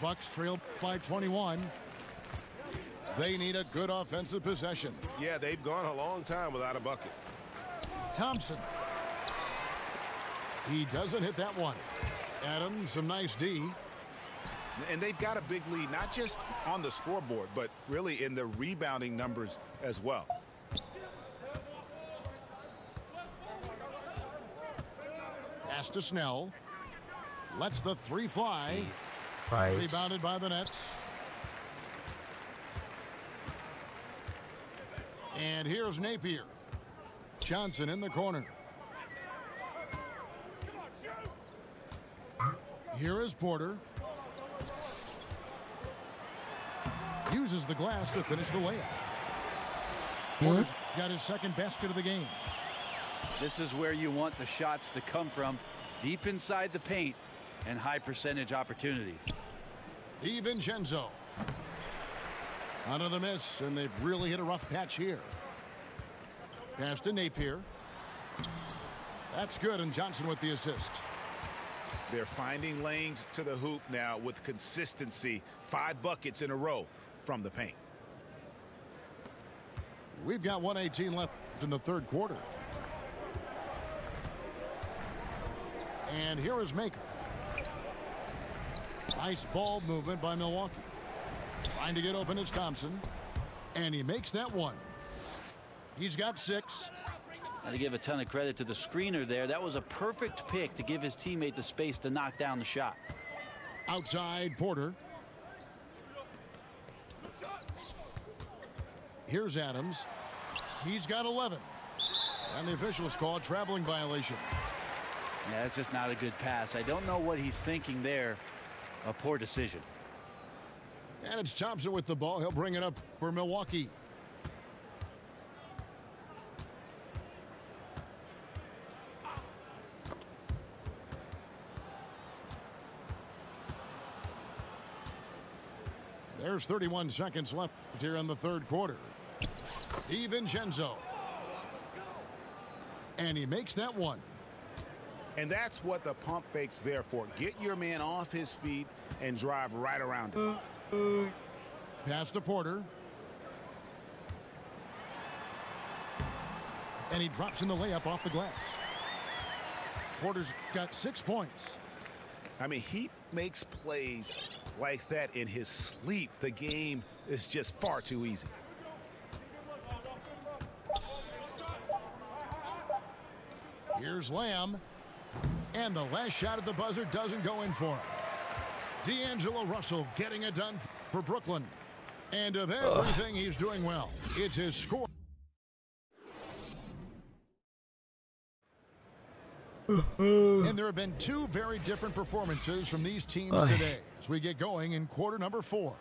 Bucks trail by 21. They need a good offensive possession. Yeah, they've gone a long time without a bucket. Thompson. He doesn't hit that one. Adams, some nice D. And they've got a big lead, not just on the scoreboard, but really in the rebounding numbers as well. Pass to Snell. Lets the 3 fly. Right. Rebounded by the Nets. And here's Napier. Johnson in the corner. Here is Porter. Uses the glass to finish the layup. Porter's got his second basket of the game. This is where you want the shots to come from, deep inside the paint and high percentage opportunities. DiVincenzo. Another miss, and they've really hit a rough patch here. Pass to Napier. That's good, and Johnson with the assist. They're finding lanes to the hoop now with consistency. 5 buckets in a row from the paint. We've got 1:18 left in the third quarter. And here is Maker. Nice ball movement by Milwaukee. Trying to get open is Thompson. And he makes that one. He's got 6. Got to give a ton of credit to the screener there. That was a perfect pick to give his teammate the space to knock down the shot. Outside Porter. Here's Adams. He's got 11. And the officials call a traveling violation. Yeah, that's just not a good pass. I don't know what he's thinking there. A poor decision. And it's Thompson with the ball. He'll bring it up for Milwaukee. There's 31 seconds left here in the third quarter. DiVincenzo. And he makes that one. And that's what the pump fake's there for. Get your man off his feet and drive right around him. Pass to Porter. And he drops in the layup off the glass. Porter's got 6 points. I mean, he makes plays like that in his sleep. The game is just far too easy. Here's Lamb. And the last shot at the buzzer doesn't go in for him. D'Angelo Russell getting it done for Brooklyn. And of everything he's doing well, it's his score. And there have been two very different performances from these teams today as we get going in quarter number 4.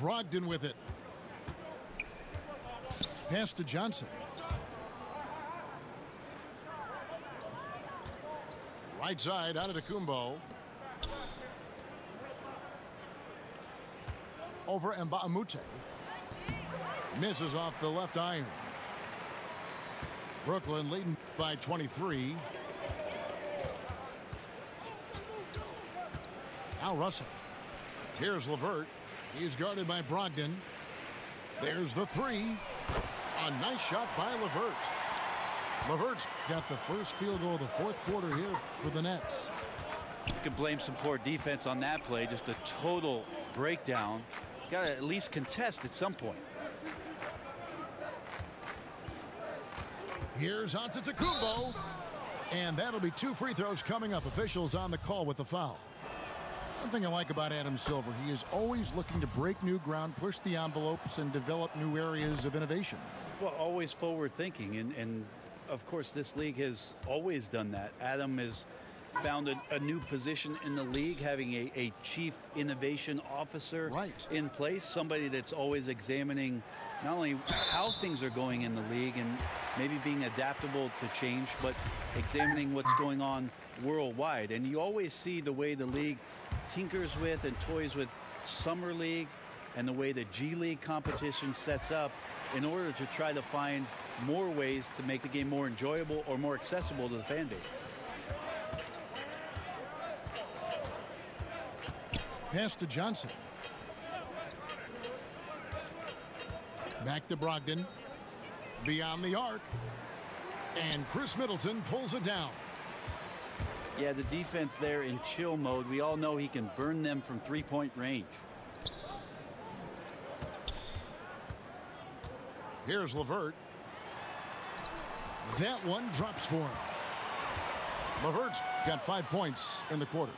Brogdon with it. Pass to Johnson. Right side out of Kumbo. Over Mbamute. Misses off the left iron. Brooklyn leading by 23. Now Russell. Here's LeVert. He's guarded by Brogdon. There's the three. A nice shot by LeVert. LeVert's got the first field goal of the fourth quarter here for the Nets. You can blame some poor defense on that play. Just a total breakdown. Got to at least contest at some point. Here's Antetokounmpo. And that'll be 2 free throws coming up. Officials on the call with the foul. One thing I like about Adam Silver, he is always looking to break new ground, push the envelopes, and develop new areas of innovation. Well, always forward thinking. And of course, this league has always done that. Adam has found a new position in the league, having a chief innovation officer in place, somebody that's always examining not only how things are going in the league and maybe being adaptable to change, but examining what's going on worldwide. And you always see the way the league tinkers with and toys with Summer League and the way the G League competition sets up in order to try to find more ways to make the game more enjoyable or more accessible to the fan base. Pass to Johnson. Back to Brogdon. Beyond the arc. And Chris Middleton pulls it down. Yeah, the defense there in chill mode. We all know he can burn them from three-point range. Here's LeVert. That one drops for him. LeVert's got 5 points in the quarter.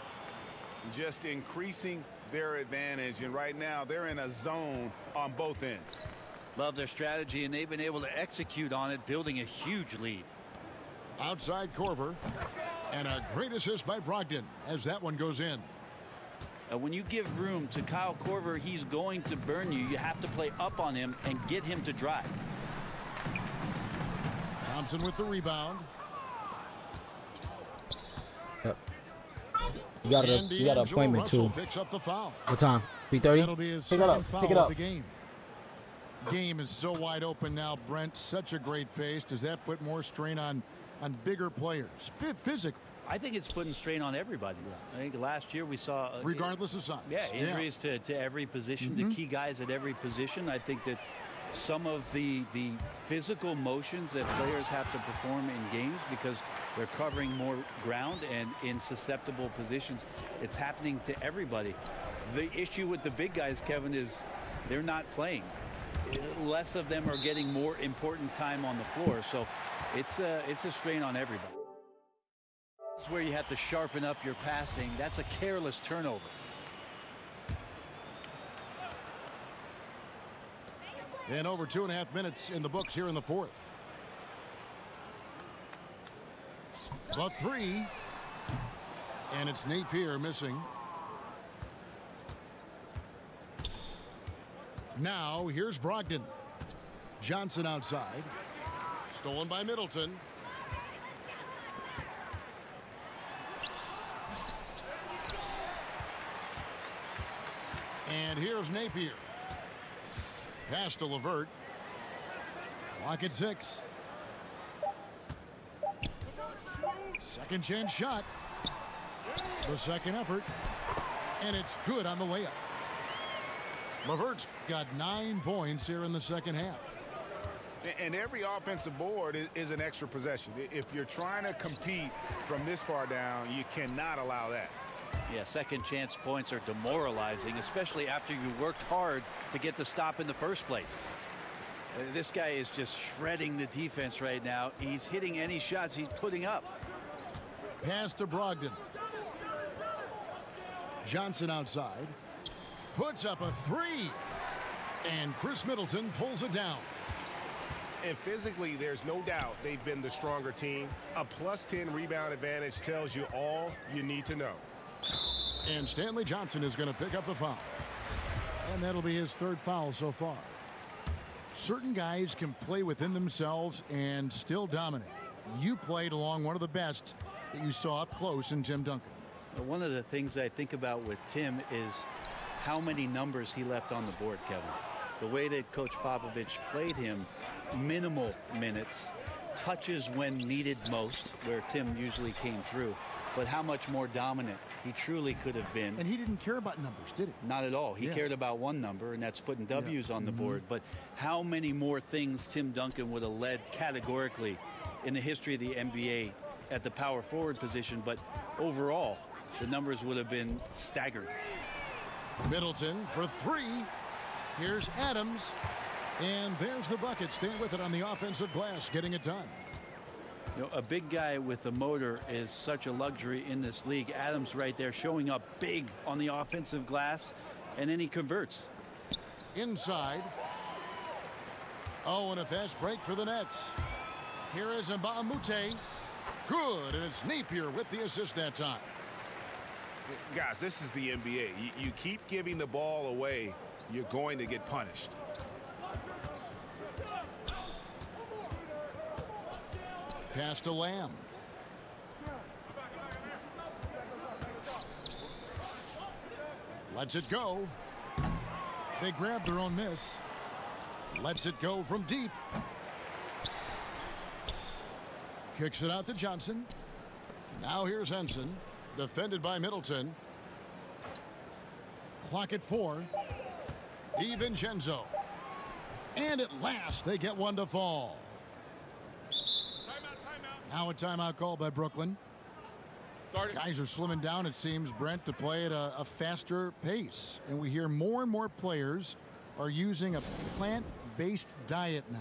Just increasing their advantage, and right now they're in a zone on both ends. Love their strategy, and they've been able to execute on it, building a huge lead. Outside Korver, and a great assist by Brogdon as that one goes in. When you give room to Kyle Korver, he's going to burn you. You have to play up on him and get him to drive. Thompson with the rebound. Yep. You got an appointment too. Picks up the foul. What time? 3:30. That'll be his second foul of the game. Game is so wide open now, Brent. Such a great pace. Does that put more strain on bigger players physically? I think it's putting strain on everybody. I think last year we saw regardless of size. Yeah, injuries to every position, the key guys at every position. I think that some of the physical motions that players have to perform in games because they're covering more ground and in susceptible positions, it's happening to everybody. The issue with the big guys, Kevin, is they're not playing. Less of them are getting more important time on the floor, so it's a strain on everybody. It's where you have to sharpen up your passing. That's a careless turnover. And over 2.5 minutes in the books here in the fourth. The three. And it's Napier missing. Now here's Brogdon. Johnson outside. Stolen by Middleton. And here's Napier. Pass to LeVert. Clock at 6. Second chance shot. The second effort. And it's good on the layup. LeVert's got 9 points here in the second half. And every offensive board is an extra possession. If you're trying to compete from this far down, you cannot allow that. Yeah, second chance points are demoralizing, especially after you worked hard to get the stop in the first place. This guy is just shredding the defense right now. He's hitting any shots he's putting up. Pass to Brogdon. Johnson outside. Puts up a 3. And Chris Middleton pulls it down. And physically, there's no doubt they've been the stronger team. A +10 rebound advantage tells you all you need to know. And Stanley Johnson is going to pick up the foul. And that'll be his 3rd foul so far. Certain guys can play within themselves and still dominate. You played along one of the best that you saw up close in Tim Duncan. One of the things I think about with Tim is how many numbers he left on the board, Kevin. The way that Coach Popovich played him, minimal minutes, touches when needed most, where Tim usually came through, but how much more dominant he truly could have been. And he didn't care about numbers, did he? Not at all. He cared about one number, and that's putting W's on the board. But how many more things Tim Duncan would have led categorically in the history of the NBA at the power forward position, but overall, the numbers would have been staggering. Middleton for 3. Here's Adams. And there's the bucket. Stand with it on the offensive glass, getting it done. You know, a big guy with a motor is such a luxury in this league. Adams right there showing up big on the offensive glass, and then he converts. Inside. Oh, and a fast break for the Nets. Here is Mbamute. Good, and it's Napier with the assist that time. Guys, this is the NBA. You keep giving the ball away, you're going to get punished. Pass to Lamb. Lets it go. They grab their own miss. Lets it go from deep. Kicks it out to Johnson. Now here's Henson. Defended by Middleton. Clock at 4. DiVincenzo. And at last they get one to fall. Now a timeout called by Brooklyn. Guys are slimming down, it seems, Brent, to play at a faster pace. And we hear more and more players are using a plant-based diet now.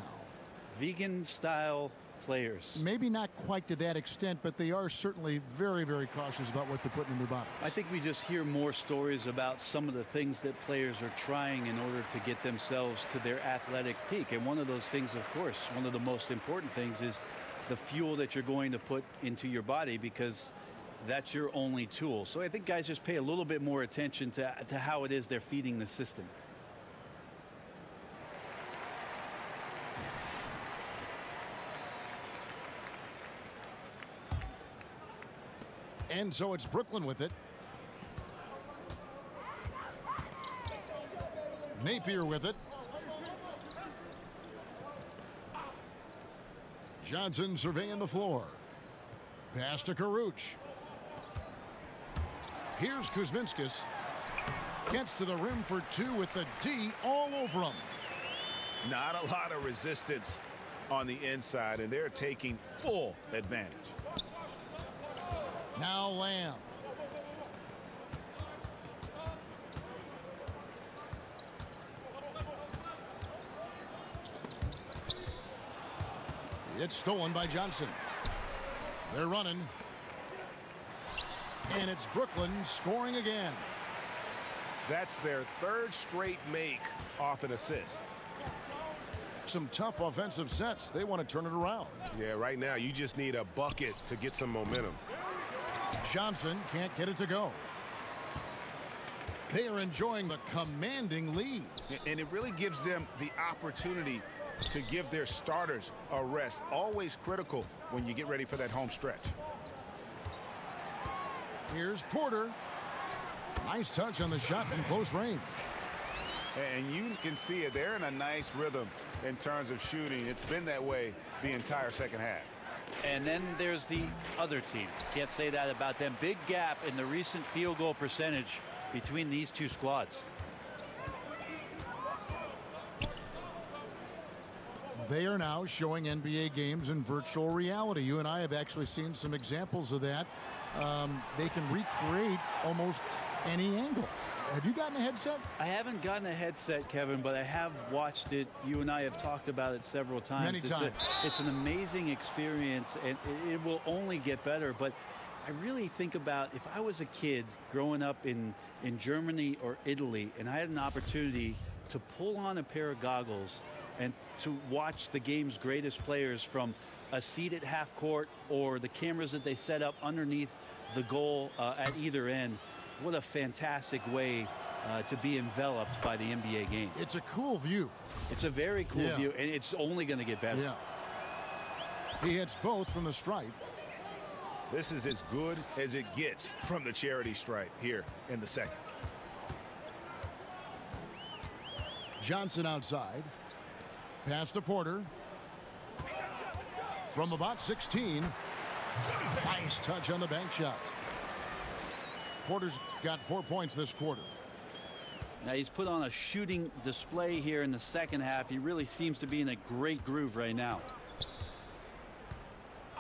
Vegan-style players. Maybe not quite to that extent, but they are certainly very, very cautious about what they're putting in their bodies. I think we just hear more stories about some of the things that players are trying in order to get themselves to their athletic peak. And one of those things, of course, one of the most important things is the fuel that you're going to put into your body, because that's your only tool. So I think guys just pay a little bit more attention to how it is they're feeding the system. And so it's Brooklyn with it. Napier with it. Johnson surveying the floor. Pass to Karuch. Here's Kuzminskis. Gets to the rim for 2 with the D all over him. Not a lot of resistance on the inside, and they're taking full advantage. Now Lamb. It's stolen by Johnson. They're running. And it's Brooklyn scoring again. That's their 3rd straight make off an assist. Some tough offensive sets. They want to turn it around. Yeah, right now you just need a bucket to get some momentum. Johnson can't get it to go. They are enjoying the commanding lead. And it really gives them the opportunity to give their starters a rest. Always critical when you get ready for that home stretch. Here's Porter. Nice touch on the shot from close range. And you can see it. They're in a nice rhythm in terms of shooting. It's been that way the entire second half. And then there's the other team. Can't say that about them. Big gap in the recent field goal percentage between these two squads. They are now showing NBA games in virtual reality. You and I have actually seen some examples of that. They can recreate almost any angle. Have you gotten a headset? I haven't gotten a headset, Kevin, but I have watched it. You and I have talked about it several times. Many times. It's an amazing experience, and it will only get better. But I really think about if I was a kid growing up in Germany or Italy, and I had an opportunity to pull on a pair of goggles and to watch the game's greatest players from a seat at half court or the cameras that they set up underneath the goal at either end. What a fantastic way to be enveloped by the NBA game. It's a cool view. It's a very cool view, and it's only going to get better. Yeah. He hits both from the stripe. This is as good as it gets from the charity stripe here in the second. Johnson outside. Pass to Porter. From about 16. Nice touch on the bank shot. Porter's got 4 points this quarter. Now he's put on a shooting display here in the second half. He really seems to be in a great groove right now.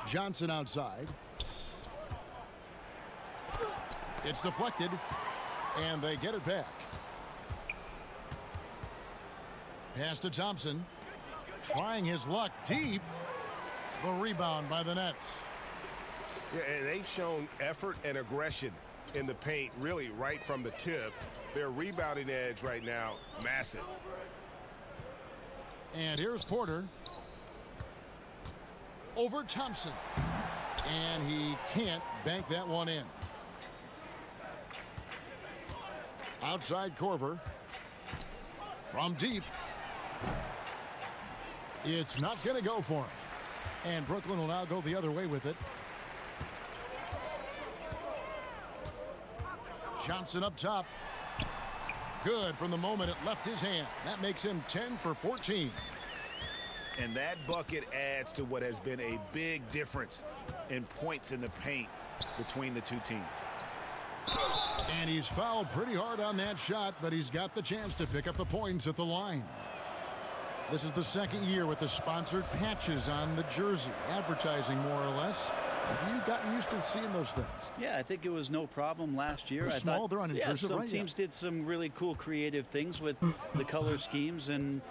Johnson outside. It's deflected, and they get it back. Pass to Thompson. Trying his luck deep. The rebound by the Nets. Yeah, and they've shown effort and aggression in the paint, really right from the tip. Their rebounding edge right now, massive. And here's Porter. Over Thompson. And he can't bank that one in. Outside Korver. From deep. It's not going to go for him. And Brooklyn will now go the other way with it. Johnson up top. Good from the moment it left his hand. That makes him 10 for 14. And that bucket adds to what has been a big difference in points in the paint between the two teams. And he's fouled pretty hard on that shot, but he's got the chance to pick up the points at the line. This is the second year with the sponsored patches on the jersey. Advertising more or less. Have you gotten used to seeing those things? Yeah, I think it was no problem last year. They're small, they're unintrusive, some right? teams did some really cool creative things with the color schemes, and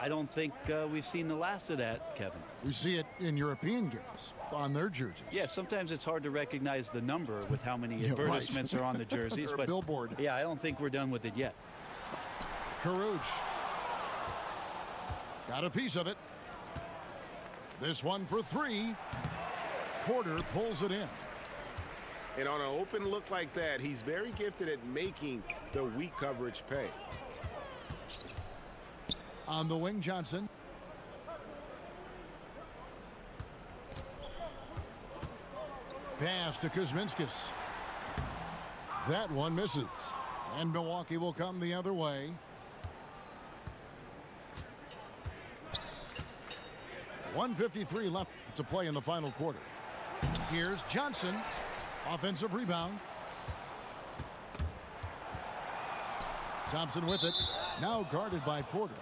I don't think we've seen the last of that, Kevin. We see it in European games on their jerseys. Yeah, sometimes it's hard to recognize the number with how many advertisements are on the jerseys. Or a but billboard. Yeah, I don't think we're done with it yet. Caruge. Got a piece of it. This one for three. Porter pulls it in. And on an open look like that, he's very gifted at making the weak coverage pay. On the wing, Johnson. Pass to Kuzminskis. That one misses. And Milwaukee will come the other way. .153 left to play in the final quarter. Here's Johnson. Offensive rebound. Thompson with it. Now guarded by Porter.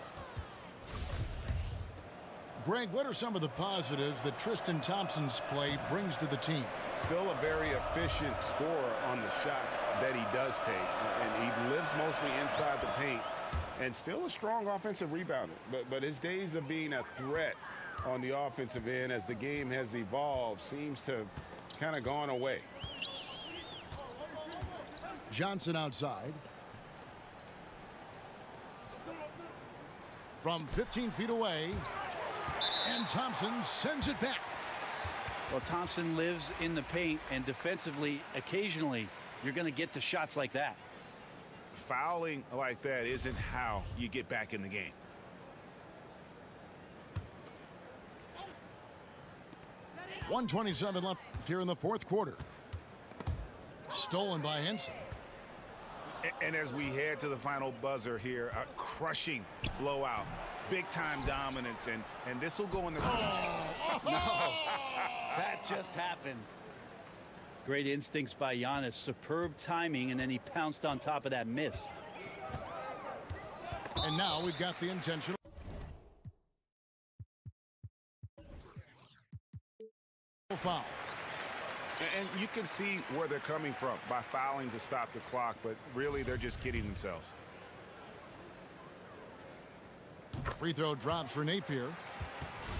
Greg, what are some of the positives that Tristan Thompson's play brings to the team? Still a very efficient scorer on the shots that he does take. And he lives mostly inside the paint. And still a strong offensive rebounder. But his days of being a threat on the offensive end as the game has evolved seems to kind of gone away. Johnson outside. From 15 feet away. And Thompson sends it back. Well, Thompson lives in the paint, and defensively, occasionally, you're going to get to shots like that. Fouling like that isn't how you get back in the game. .127 left here in the fourth quarter. Stolen by Henson. And as we head to the final buzzer here, a crushing blowout, big-time dominance, and this will go in the... No, that just happened. Great instincts by Giannis, superb timing, and then he pounced on top of that miss. And now we've got the intentional foul. And you can see where they're coming from by fouling to stop the clock, but really they're just kidding themselves. Free throw drops for Napier.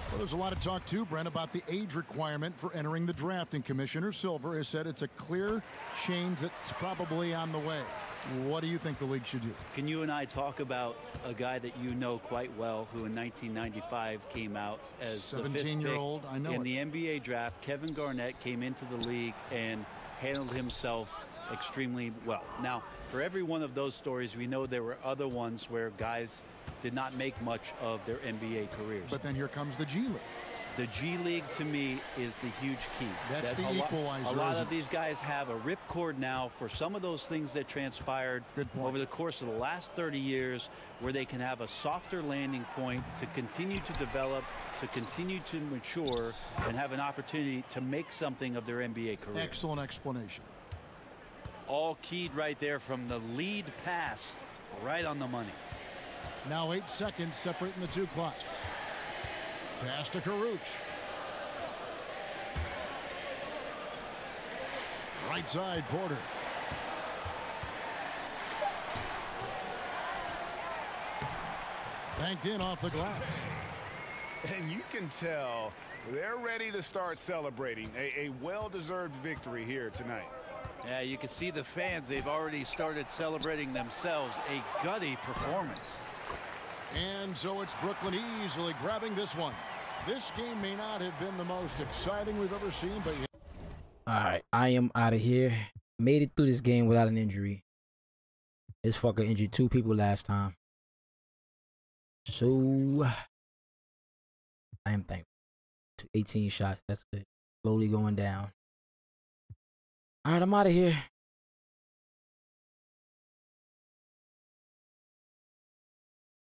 Well, there's a lot of talk, too, Brent, about the age requirement for entering the draft, and Commissioner Silver has said it's a clear change that's probably on the way. What do you think the league should do? Can you and I talk about a guy that you know quite well who in 1995 came out as the 17-year-old? I know in it. the NBA draft? Kevin Garnett came into the league and handled himself extremely well. Now, for every one of those stories, we know there were other ones where guys did not make much of their NBA careers. But then here comes the G League. The G League, to me, is the huge key. That's the equalizer. A lot of these guys have a ripcord now for some of those things that transpired over the course of the last 30 years, where they can have a softer landing point to continue to develop, to continue to mature, and have an opportunity to make something of their NBA career. Excellent explanation. All keyed right there from the lead pass, right on the money. Now 8 seconds separating the two clocks. Pass to Karuch. Right side, Porter. Banked in off the glass. And you can tell they're ready to start celebrating a well-deserved victory here tonight. Yeah, you can see the fans. They've already started celebrating themselves. A gutty performance. And so it's Brooklyn easily grabbing this one. This game may not have been the most exciting we've ever seen, but... All right, I am out of here. Made it through this game without an injury. This fucker injured 2 people last time. So, I am thankful. 18 shots, that's good. Slowly going down. All right, I'm out of here.